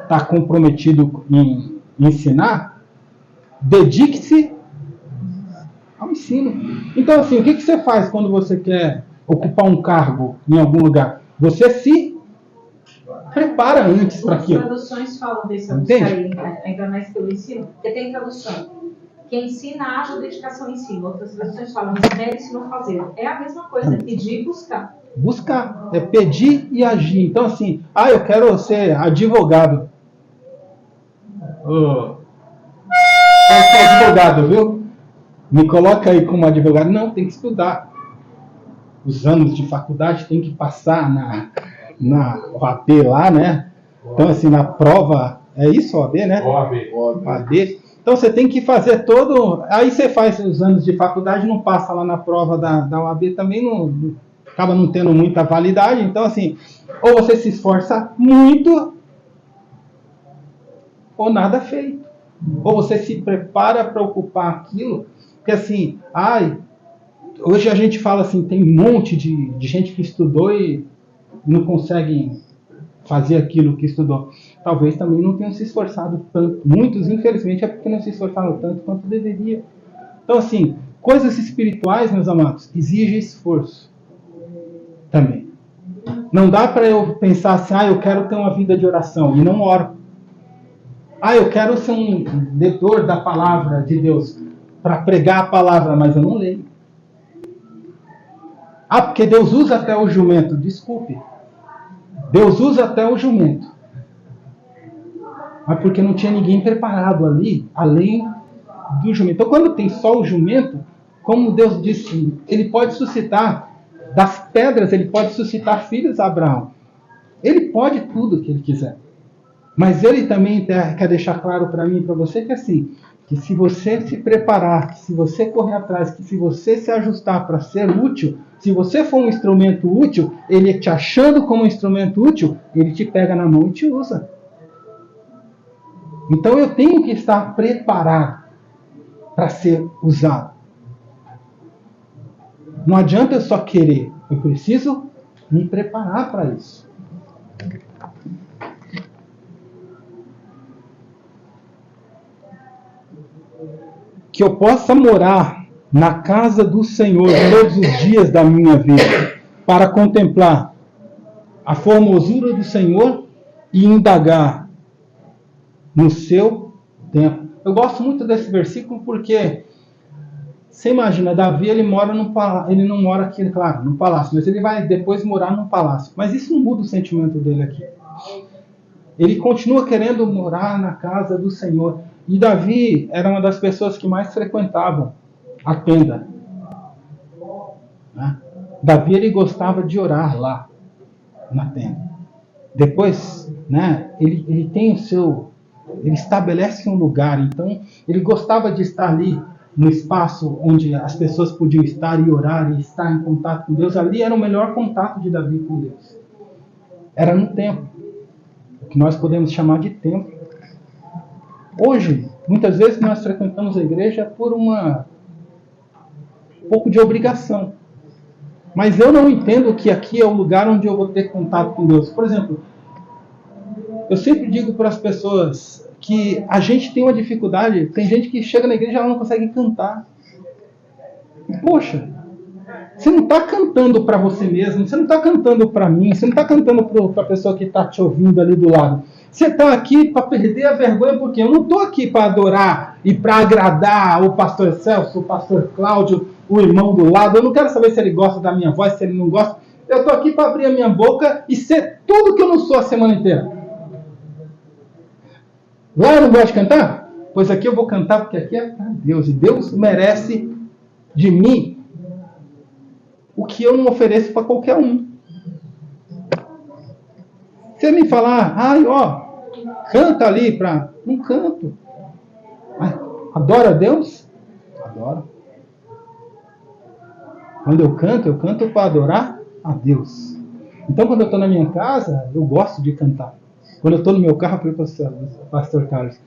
está comprometido em ensinar, dedique-se ao ensino. Então, assim, o que você faz quando você quer ocupar um cargo em algum lugar? Você se prepara antes para aquilo. As traduções falam desse aí, ainda mais pelo ensino, porque tem tradução. Quem ensina haja dedicação ao ensino. Outras traduções falam espere e não fazer. É a mesma coisa, pedir e buscar. Buscar, é pedir e agir. Então, assim, eu quero ser advogado. Quero ser advogado, viu? Me coloca aí como advogado. Não, tem que estudar. Os anos de faculdade tem que passar na OAB lá, né? Então, assim, na prova... É isso, OAB, né? OAB. Então, você tem que fazer todo... Aí você faz os anos de faculdade, não passa lá na prova da OAB, também não acaba não tendo muita validade. Então, assim, ou você se esforça muito, ou nada feito. Ou você se prepara para ocupar aquilo, porque assim, hoje a gente fala assim, tem um monte de gente que estudou e não consegue fazer aquilo que estudou. Talvez também não tenham se esforçado tanto. Muitos, infelizmente, é porque não se esforçaram tanto quanto deveria. Então, assim, coisas espirituais, meus amados, exigem esforço também. Não dá para eu pensar assim, eu quero ter uma vida de oração e não oro. Eu quero ser um leitor da palavra de Deus para pregar a palavra, mas eu não leio. Porque Deus usa até o jumento. Desculpe. Deus usa até o jumento. Mas porque não tinha ninguém preparado ali, além do jumento. Então, quando tem só o jumento, como Deus disse, ele pode suscitar, das pedras, ele pode suscitar filhos a Abraão. Ele pode tudo que ele quiser. Mas ele também quer deixar claro para mim e para você que assim, que se você se preparar, que se você correr atrás, que se você se ajustar para ser útil, se você for um instrumento útil, ele te achando como um instrumento útil, ele te pega na mão e te usa. Então eu tenho que estar preparado para ser usado. Não adianta eu só querer, eu preciso me preparar para isso. Que eu possa morar na casa do Senhor todos os dias da minha vida, para contemplar a formosura do Senhor e indagar no seu tempo. Eu gosto muito desse versículo porque você imagina, Davi ele mora num palácio, ele não mora aqui, claro, num palácio, mas ele vai depois morar num palácio. Mas isso não muda o sentimento dele aqui. Ele continua querendo morar na casa do Senhor. E Davi era uma das pessoas que mais frequentavam a tenda. Né? Davi, ele gostava de orar lá na tenda. Depois, né, ele tem o seu... Ele estabelece um lugar. Então, ele gostava de estar ali no espaço onde as pessoas podiam estar e orar e estar em contato com Deus. Ali era o melhor contato de Davi com Deus. Era no templo. O que nós podemos chamar de templo. Hoje, muitas vezes nós frequentamos a igreja por um pouco de obrigação. Mas eu não entendo que aqui é o lugar onde eu vou ter contato com Deus. Por exemplo, eu sempre digo para as pessoas que a gente tem uma dificuldade. Tem gente que chega na igreja e ela não consegue cantar. Poxa, você não está cantando para você mesmo, você não está cantando para mim, você não está cantando para a pessoa que está te ouvindo ali do lado. Você está aqui para perder a vergonha, porque eu não estou aqui para adorar e para agradar o pastor Celso, o pastor Cláudio, o irmão do lado. Eu não quero saber se ele gosta da minha voz, se ele não gosta. Eu estou aqui para abrir a minha boca e ser tudo que eu não sou a semana inteira. Lá eu não gosto de cantar? Pois aqui eu vou cantar, porque aqui é para Deus. E Deus merece de mim o que eu não ofereço para qualquer um. Você me falar, canta ali para... Não canto. Mas adora a Deus? Adoro. Quando eu canto para adorar a Deus. Então, quando eu estou na minha casa, eu gosto de cantar. Quando eu estou no meu carro, para o pastor Carlos,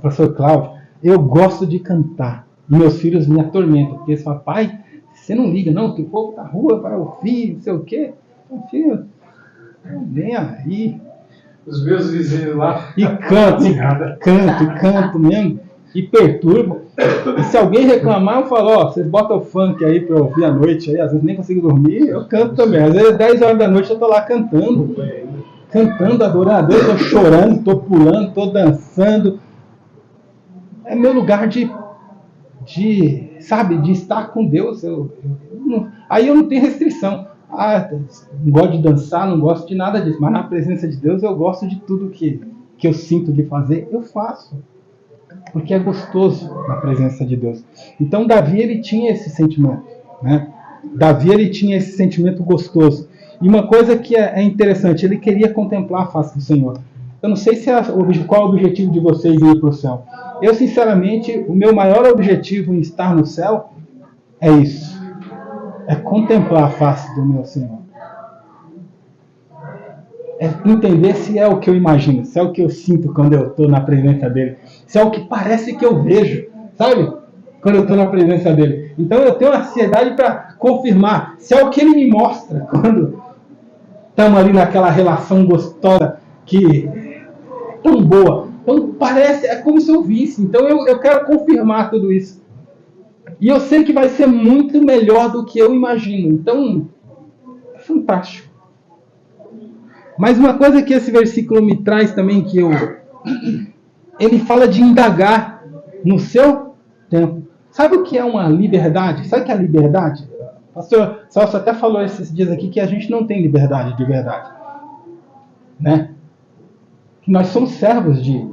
pastor Cláudio, eu gosto de cantar. E meus filhos me atormentam, porque eles falam, pai, você não liga não, que o povo da rua vai ouvir, não sei o quê. Então, filho, vem aí. Os meus vizinhos lá. E canto mesmo. E perturbo. E se alguém reclamar, eu falo, vocês botam o funk aí pra eu ouvir à noite, aí, às vezes nem consigo dormir, eu canto também. Às vezes 10 horas da noite eu tô lá cantando, adorando a Deus, tô chorando, tô pulando, tô dançando. É meu lugar de estar com Deus. Aí eu não tenho restrição. Não gosto de dançar, não gosto de nada disso, mas na presença de Deus eu gosto de tudo que eu sinto de fazer, eu faço. Porque é gostoso na presença de Deus. Então Davi, ele tinha esse sentimento, né? Davi, ele tinha esse sentimento gostoso. E uma coisa que é interessante, ele queria contemplar a face do Senhor. Eu não sei qual é o objetivo de vocês ir para o céu. Eu, sinceramente, o meu maior objetivo em estar no céu é isso. É contemplar a face do meu Senhor. É entender se é o que eu imagino, se é o que eu sinto quando eu estou na presença dele, se é o que parece que eu vejo, sabe? Quando eu estou na presença dele. Então eu tenho ansiedade para confirmar se é o que ele me mostra quando estamos ali naquela relação gostosa que é tão boa. Então parece, é como se eu visse. Então eu quero confirmar tudo isso. E eu sei que vai ser muito melhor do que eu imagino. Então é fantástico. Mas uma coisa que esse versículo me traz também, ele fala de indagar no seu tempo. Sabe o que é uma liberdade? Sabe o que é a liberdade? O pastor Celso até falou esses dias aqui que a gente não tem liberdade de verdade. Né? Que nós somos servos de...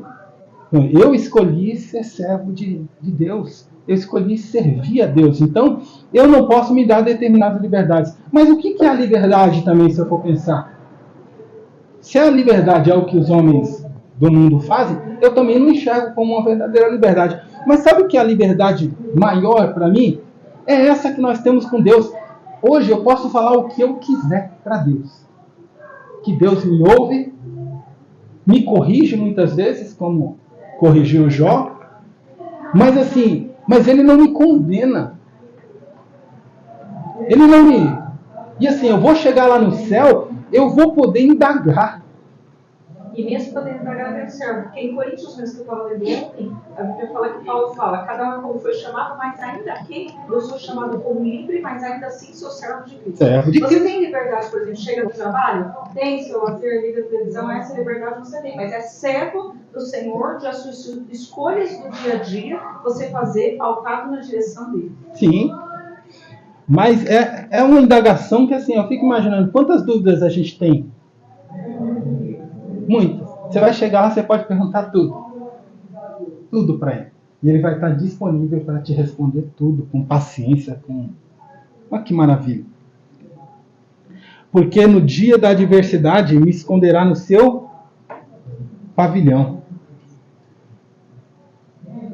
Eu escolhi ser servo de Deus. Eu escolhi servir a Deus. Então, eu não posso me dar determinadas liberdades. Mas o que é a liberdade também, se eu for pensar? Se a liberdade é o que os homens do mundo fazem, eu também não enxergo como uma verdadeira liberdade. Mas sabe o que é a liberdade maior para mim? É essa que nós temos com Deus. Hoje eu posso falar o que eu quiser para Deus. Que Deus me ouve, me corrige muitas vezes, como corrigiu Jó. Mas Ele não me condena. Ele não me... E assim, eu vou chegar lá no céu, eu vou poder indagar. E mesmo podendo indagar deve ser, porque em Coríntios, mesmo que eu estava lendo ontem, a Bíblia fala que Paulo fala, cada um como foi chamado, mas ainda aqui, eu sou chamado como livre, mas ainda assim sou servo de Cristo. Você tem liberdade, por exemplo, chega no trabalho, tem seu lazer, liga a televisão, essa liberdade você tem, mas é servo do Senhor, de as suas escolhas do dia a dia, você fazer pautado na direção dele. Sim. Mas é uma indagação que assim, eu fico imaginando quantas dúvidas a gente tem. Muitas. Você vai chegar lá, você pode perguntar tudo. tudo para Ele. E Ele vai estar disponível para te responder tudo, com paciência, com... Olha que maravilha. Porque no dia da adversidade me esconderá no seu pavilhão.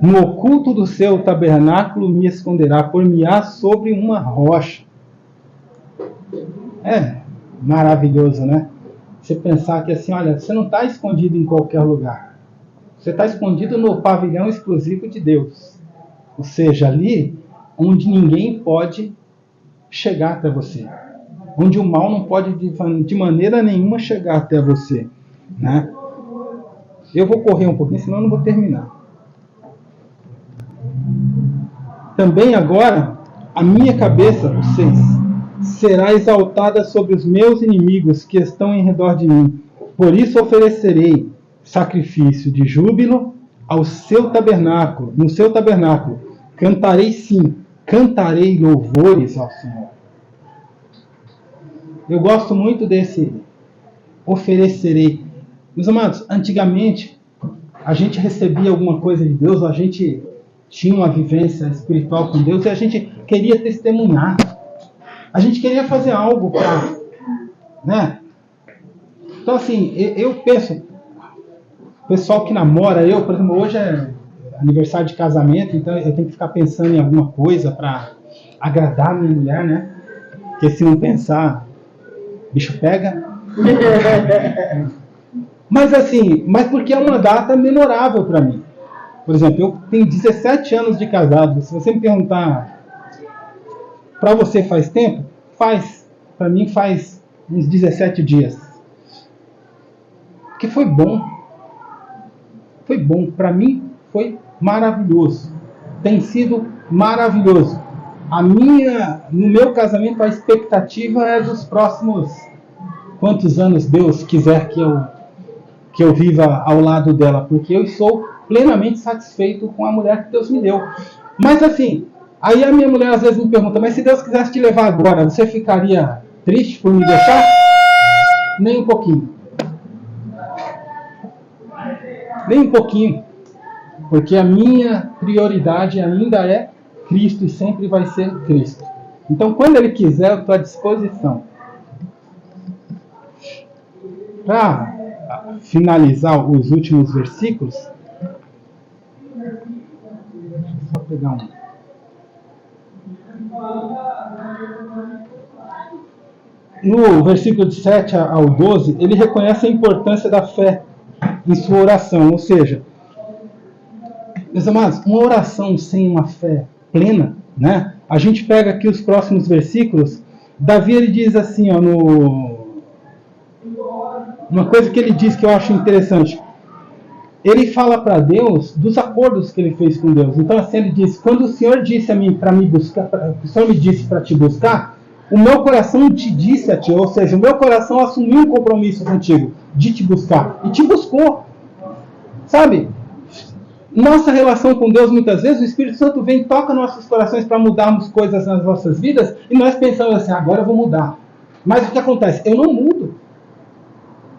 No oculto do seu tabernáculo me esconderá, por-me-á sobre uma rocha. É maravilhoso, né? Você pensar que assim, olha, você não está escondido em qualquer lugar. Você está escondido no pavilhão exclusivo de Deus. Ou seja, ali onde ninguém pode chegar até você. Onde o mal não pode de maneira nenhuma chegar até você. Né? Eu vou correr um pouquinho, senão eu não vou terminar. Também agora, a minha cabeça, vocês, será exaltada sobre os meus inimigos que estão em redor de mim. Por isso oferecerei sacrifício de júbilo ao seu tabernáculo, no seu tabernáculo. Cantarei sim, cantarei louvores ao Senhor. Eu gosto muito desse oferecerei. Meus amados, antigamente a gente recebia alguma coisa de Deus, a gente tinha uma vivência espiritual com Deus e a gente queria testemunhar. A gente queria fazer algo para... Né? Então, assim, eu penso... O pessoal que namora, por exemplo, hoje é aniversário de casamento, então eu tenho que ficar pensando em alguma coisa para agradar a minha mulher, né? Porque se não pensar, o bicho pega. Mas assim, porque é uma data memorável para mim. Por exemplo, eu tenho 17 anos de casado. Se você me perguntar, para você faz tempo? Faz. Para mim faz uns 17 dias. Porque foi bom. Foi bom. Para mim foi maravilhoso. Tem sido maravilhoso. No meu casamento, a expectativa é dos próximos quantos anos Deus quiser que eu viva ao lado dela. Porque eu sou plenamente satisfeito com a mulher que Deus me deu. Mas assim, aí a minha mulher às vezes me pergunta, mas se Deus quisesse te levar agora, você ficaria triste por me deixar? Nem um pouquinho. Nem um pouquinho. Porque a minha prioridade ainda é Cristo e sempre vai ser Cristo. Então quando Ele quiser, eu estou à disposição. Para finalizar os últimos versículos, só pegar um. No versículo de 7 ao 12, ele reconhece a importância da fé em sua oração. Ou seja, meus amados, uma oração sem uma fé plena, né? A gente pega aqui os próximos versículos. Davi, ele diz assim, ó, uma coisa que ele diz que eu acho interessante. Ele fala para Deus dos acordos que ele fez com Deus. Então assim ele diz, quando o Senhor disse a mim para me buscar, o Senhor me disse para te buscar, o meu coração te disse a ti, ou seja, o meu coração assumiu um compromisso contigo de te buscar. E te buscou. Sabe? Nossa relação com Deus, muitas vezes, o Espírito Santo vem e toca nossos corações para mudarmos coisas nas nossas vidas, e nós pensamos assim, agora eu vou mudar. Mas o que acontece? Eu não mudo.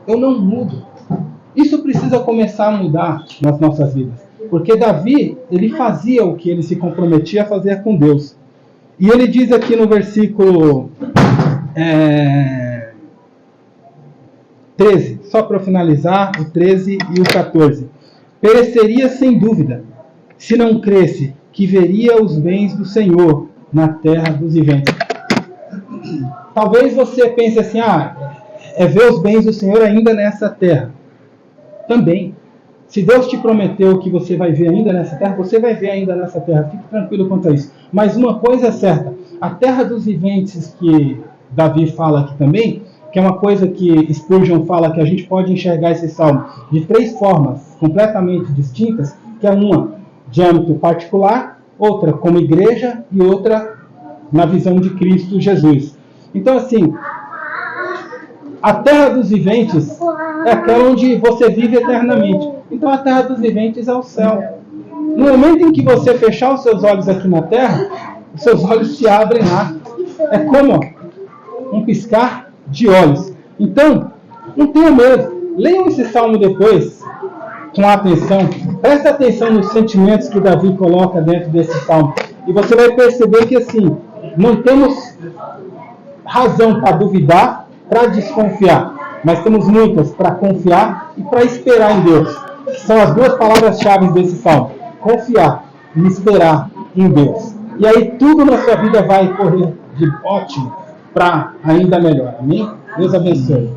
Eu não mudo. Isso precisa começar a mudar nas nossas vidas. Porque Davi, ele fazia o que ele se comprometia a fazer com Deus. E ele diz aqui no versículo 13, só para finalizar, o 13 e o 14. Pereceria sem dúvida, se não cresse que veria os bens do Senhor na terra dos viventes. Talvez você pense assim, é ver os bens do Senhor ainda nessa terra. Também. Se Deus te prometeu que você vai ver ainda nessa terra, você vai ver ainda nessa terra. Fique tranquilo quanto a isso. Mas uma coisa é certa. A terra dos viventes que Davi fala aqui também, que é uma coisa que Spurgeon fala que a gente pode enxergar esse salmo de 3 formas completamente distintas, que é uma de âmbito particular, outra como igreja e outra na visão de Cristo Jesus. Então assim, a terra dos viventes é aquela onde você vive eternamente. Então a terra dos viventes é o céu. No momento em que você fechar os seus olhos aqui na terra, os seus olhos se abrem lá. É como um piscar de olhos. Então, não tenha medo. Leiam esse salmo depois, com atenção. Presta atenção nos sentimentos que Davi coloca dentro desse salmo. E você vai perceber que, assim, não temos razão para duvidar, para desconfiar. Mas temos muitas para confiar e para esperar em Deus. São as duas palavras-chave desse salmo. Confiar e esperar em Deus. E aí tudo na sua vida vai correr de ótimo para ainda melhor. Amém? Deus abençoe.